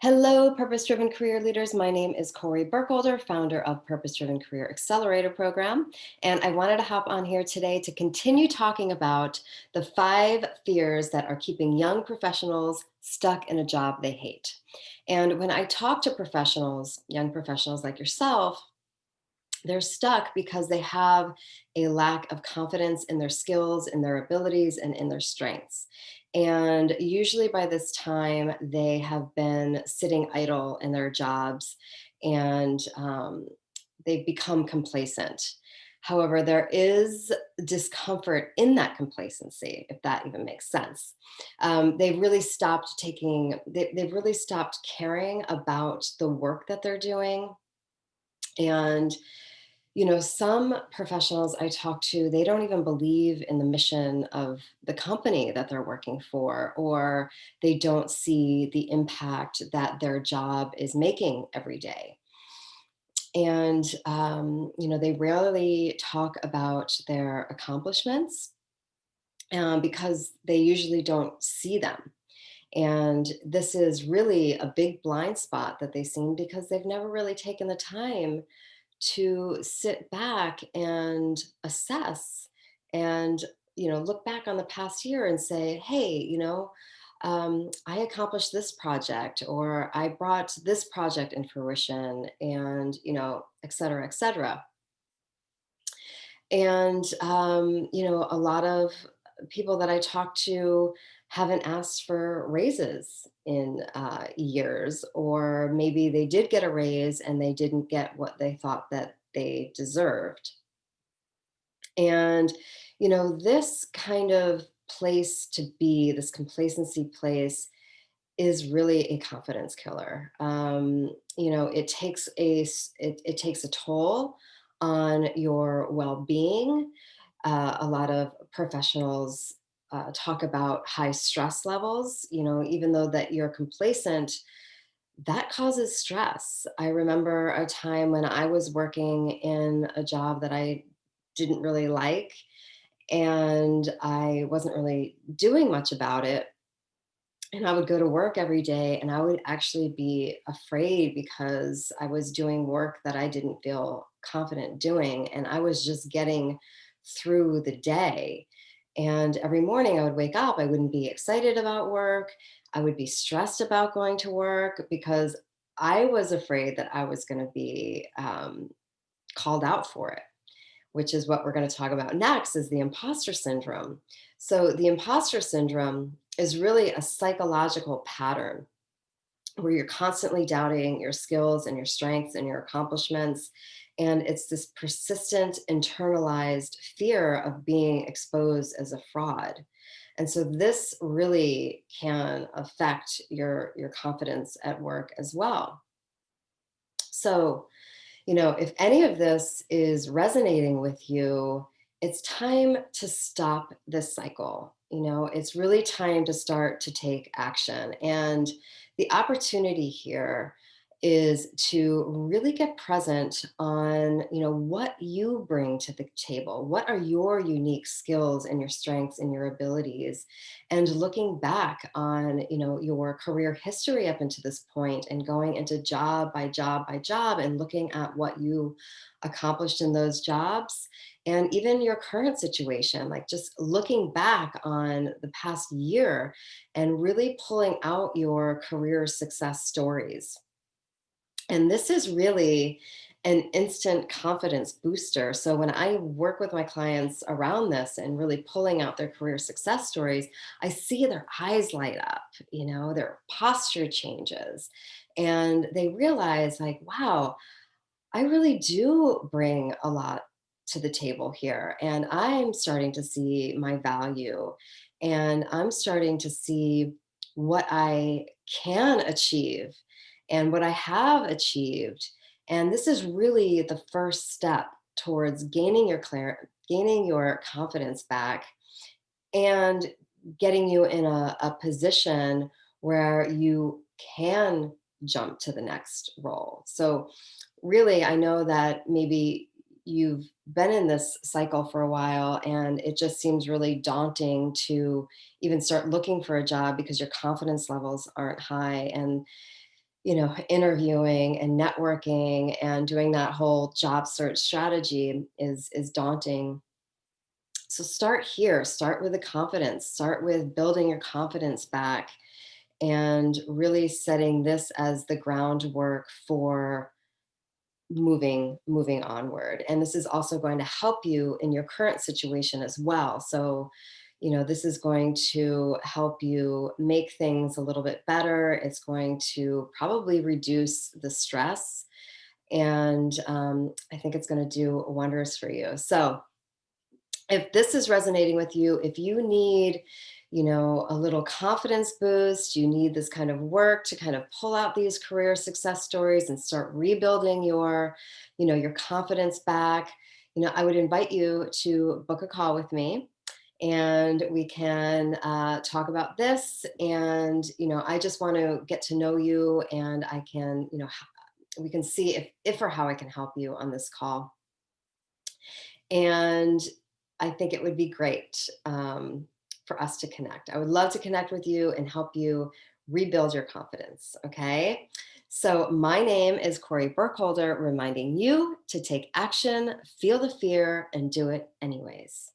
Hello, purpose-driven career leaders. My name is Kori Burkholder, founder of Purpose-Driven Career Accelerator program. And I wanted to hop on here today to continue talking about the 5 fears that are keeping young professionals stuck in a job they hate. And when I talk to professionals, young professionals like yourself, they're stuck because they have a lack of confidence in their skills, in their abilities, and in their strengths. And usually by this time, they have been sitting idle in their jobs and they've become complacent. However, there is discomfort in that complacency, if that even makes sense. They've really stopped caring about the work that they're doing. And some professionals I talk to, they don't even believe in the mission of the company that they're working for, or they don't see the impact that their job is making every day. And, they rarely talk about their accomplishments because they usually don't see them. And this is really a big blind spot that they seem because they've never really taken the time to sit back and assess and look back on the past year and say, hey, I accomplished this project, or I brought this project in fruition, and et cetera, et cetera. And a lot of people that I talk to haven't asked for raises in years, or maybe they did get a raise and they didn't get what they thought that they deserved. And this kind of place to be, this complacency place, is really a confidence killer. It takes a toll on your well-being. A lot of professionals talk about high stress levels. Even though that you're complacent, that causes stress. I remember a time when I was working in a job that I didn't really like, and I wasn't really doing much about it, and I would go to work every day and I would actually be afraid because I was doing work that I didn't feel confident doing. And I was just getting through the day. And every morning I would wake up, I wouldn't be excited about work. I would be stressed about going to work because I was afraid that I was going to be called out for it, which is what we're going to talk about next, is the imposter syndrome. So the imposter syndrome is really a psychological pattern where you're constantly doubting your skills and your strengths and your accomplishments. And it's this persistent internalized fear of being exposed as a fraud. And so this really can affect your confidence at work as well. So if any of this is resonating with you, it's time to stop this cycle. It's really time to start to take action. And the opportunity here is to really get present on, what you bring to the table. What are your unique skills and your strengths and your abilities? And looking back on, your career history up into this point and going into job by job by job and looking at what you accomplished in those jobs, and even your current situation, like just looking back on the past year and really pulling out your career success stories. And this is really an instant confidence booster. So when I work with my clients around this and really pulling out their career success stories, I see their eyes light up, their posture changes, and they realize, like, wow, I really do bring a lot to the table here. And I'm starting to see my value, and I'm starting to see what I can achieve and what I have achieved. And this is really the first step towards gaining your confidence back and getting you in a position where you can jump to the next role. So really, I know that maybe you've been in this cycle for a while and it just seems really daunting to even start looking for a job because your confidence levels aren't high. And interviewing and networking and doing that whole job search strategy is daunting. So start here, start with the confidence, start with building your confidence back and really setting this as the groundwork for moving onward. And this is also going to help you in your current situation as well. So this is going to help you make things a little bit better. It's going to probably reduce the stress, and I think it's going to do wonders for you. So if this is resonating with you, if you need, a little confidence boost, you need this kind of work to kind of pull out these career success stories and start rebuilding your confidence back, I would invite you to book a call with me and we can talk about this. And, I just want to get to know you and I can, we can see if or how I can help you on this call. And I think it would be great for us to connect. I would love to connect with you and help you rebuild your confidence. Okay. So, my name is Kori Burkholder, reminding you to take action, feel the fear, and do it anyways.